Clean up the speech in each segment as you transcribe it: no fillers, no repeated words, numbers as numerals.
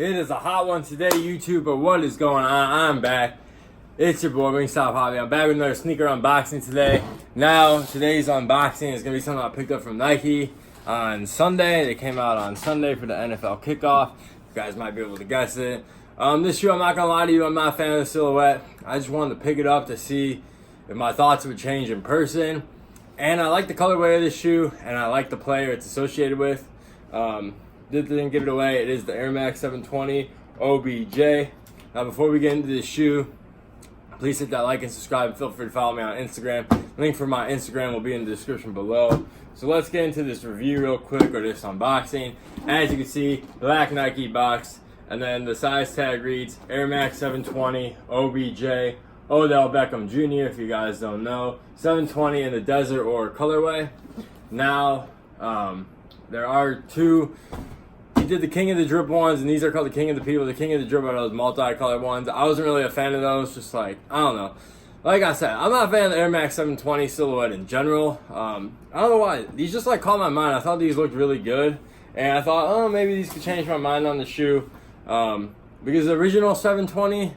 It is a hot one today, YouTube, but what is going on? I'm back. It's your boy, Wingstop Hobby. I'm back with another sneaker unboxing today. Now, today's unboxing is going to be something I picked up from Nike on Sunday. They came out on Sunday for the NFL kickoff. You guys might be able to guess it. This shoe, I'm not going to lie to you, I'm not a fan of the silhouette. I just wanted to pick it up to see if my thoughts would change in person. And I like the colorway of this shoe, and I like the player it's associated with. Didn't give it away. It is the Air Max 720 OBJ. Now, before we get into this shoe, please hit that like and subscribe. Feel free to follow me on Instagram. Link for my Instagram will be in the description below. So let's get into this review real quick, or this unboxing. As you can see, black Nike box, and then the size tag reads Air Max 720 OBJ Odell Beckham Jr. If you guys don't know, 720 in the desert or colorway. Now, there are two. He did the King of the Drip ones, and these are called the King of the People. The King of the Drip are those multicolored ones. I wasn't really a fan of those, just like, I don't know. Like I said, I'm not a fan of the Air Max 720 silhouette in general. I don't know why. These just like caught my mind. I thought these looked really good, and I thought, oh, maybe these could change my mind on the shoe. Because the original 720,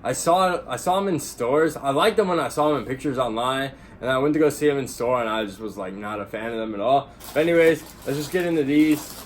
I saw them in stores. I liked them when I saw them in pictures online, and I went to go see them in store, and I just was like not a fan of them at all. But anyways, let's just get into these.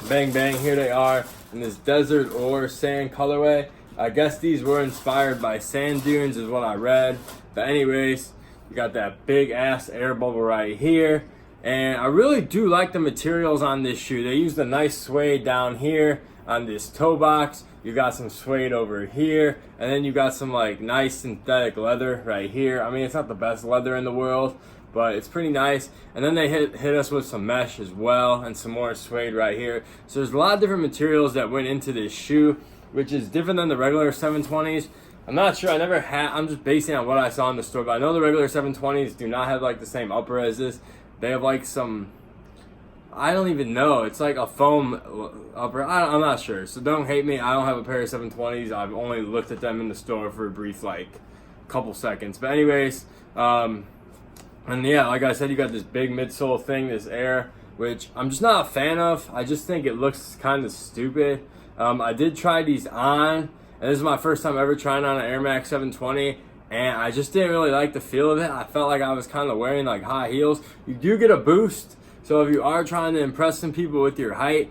Bang bang, here they are in this desert or sand colorway. I guess these were inspired by sand dunes is what I read. But anyways, you got that big ass air bubble right here. And I really do like the materials on this shoe. They used a nice suede down here on this toe box. You got some suede over here, and then you got some like nice synthetic leather right here. I mean, it's not the best leather in the world, but it's pretty nice. And then they hit us with some mesh as well, and some more suede right here. So there's a lot of different materials that went into this shoe, which is different than the regular 720s. I'm not sure, I'm just basing on what I saw in the store, but I know the regular 720s do not have like the same upper as this. They have like some, I don't even know, it's like a foam upper. I'm not sure, so don't hate me. I don't have a pair of 720s. I've only looked at them in the store for a brief like couple seconds. But anyways, and yeah, like I said, you got this big midsole thing, this air, which I'm just not a fan of. I just think it looks kind of stupid. I did try these on, and this is my first time ever trying on an Air Max 720, and I just didn't really like the feel of it. I felt like I was kind of wearing like high heels. You do get a boost, so if you are trying to impress some people with your height,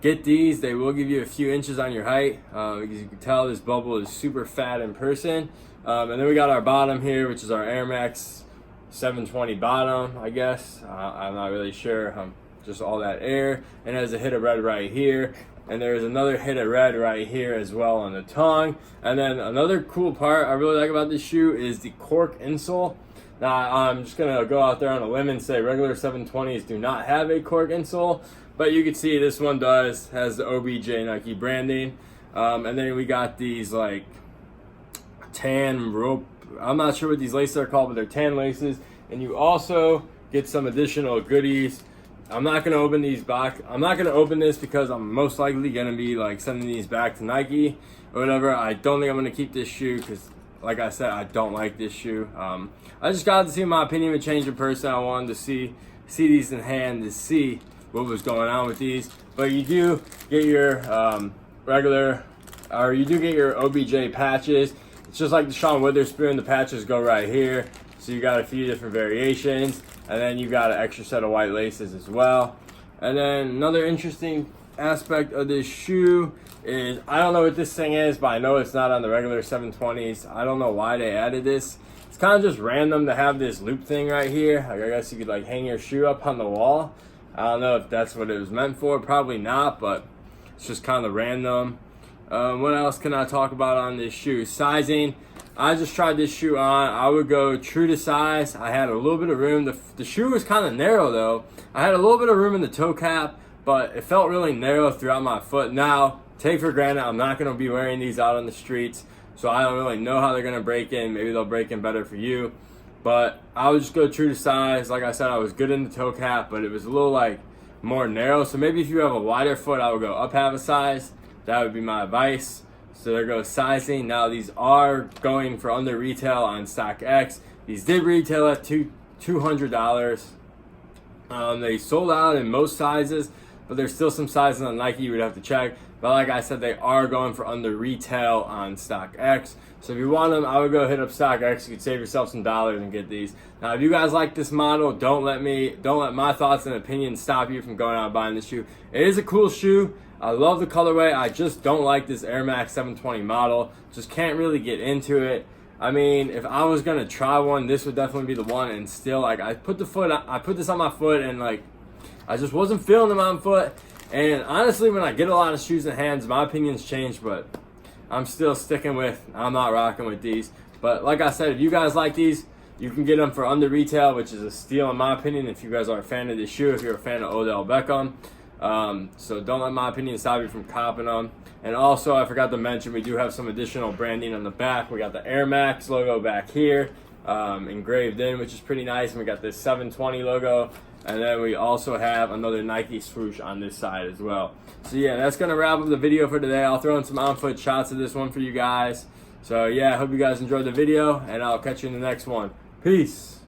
get these. They will give you a few inches on your height. Because you can tell this bubble is super fat in person. And then we got our bottom here, which is our Air Max 720 bottom, I guess. I'm not really sure. Just all that air. And there's a hit of red right here. And there's another hit of red right here as well on the tongue. And then another cool part I really like about this shoe is the Cork Insole. Now, I'm just going to go out there on a limb and say regular 720s do not have a Cork Insole. But you can see this one does. Has the OBJ Nike branding. And then we got these like tan rope. I'm not sure what these laces are called, but they're tan laces. And you also get some additional goodies. I'm not going to open these back. I'm not going to open this because I'm most likely going to be like sending these back to Nike or whatever. I don't think I'm going to keep this shoe because, like I said, I don't like this shoe. I just got to see my opinion would change in person. I wanted to see these in hand to see what was going on with these. But you do get your you do get your OBJ patches. It's just like the Sean Witherspoon. The patches go right here. So you got a few different variations. And then you got an extra set of white laces as well. And then another interesting aspect of this shoe is, I don't know what this thing is, but I know it's not on the regular 720s. I don't know why they added this. It's kind of just random to have this loop thing right here. Like, I guess you could like hang your shoe up on the wall. I don't know if that's what it was meant for. Probably not, but it's just kind of random. What else can I talk about on this shoe? Sizing. I just tried this shoe on. I would go true to size. I had a little bit of room. The shoe was kind of narrow though. I had a little bit of room in the toe cap, but it felt really narrow throughout my foot. Now, take for granted, I'm not going to be wearing these out on the streets, so I don't really know how they're going to break in. Maybe they'll break in better for you. But I would just go true to size. Like I said, I was good in the toe cap, but it was a little like more narrow. So maybe if you have a wider foot, I would go up half a size. That would be my advice. So there goes sizing. Now these are going for under retail on StockX. These did retail at $200. They sold out in most sizes. but there's still some sizes on Nike you would have to check. But like I said, they are going for under retail on StockX. So if you want them, I would go hit up StockX. You could save yourself some dollars and get these. Now, if you guys like this model, don't let my thoughts and opinions stop you from going out and buying this shoe. It is a cool shoe. I love the colorway. I just don't like this Air Max 720 model. Just can't really get into it. I mean, if I was gonna try one, this would definitely be the one. And still, like, I put this on my foot, and like, I just wasn't feeling them on foot. And honestly, when I get a lot of shoes in hands, my opinions change. But I'm still sticking with, I'm not rocking with these. But like I said, if you guys like these, you can get them for under retail, which is a steal in my opinion. If you guys are a fan of this shoe, if you're a fan of Odell Beckham. So don't let my opinion stop you from copping them. And also, I forgot to mention, we do have some additional branding on the back. We got the Air Max logo back here, engraved in, which is pretty nice. And we got this 720 logo. And then we also have another Nike swoosh on this side as well. So yeah, that's going to wrap up the video for today. I'll throw in some on-foot shots of this one for you guys. So yeah, I hope you guys enjoyed the video, and I'll catch you in the next one. Peace.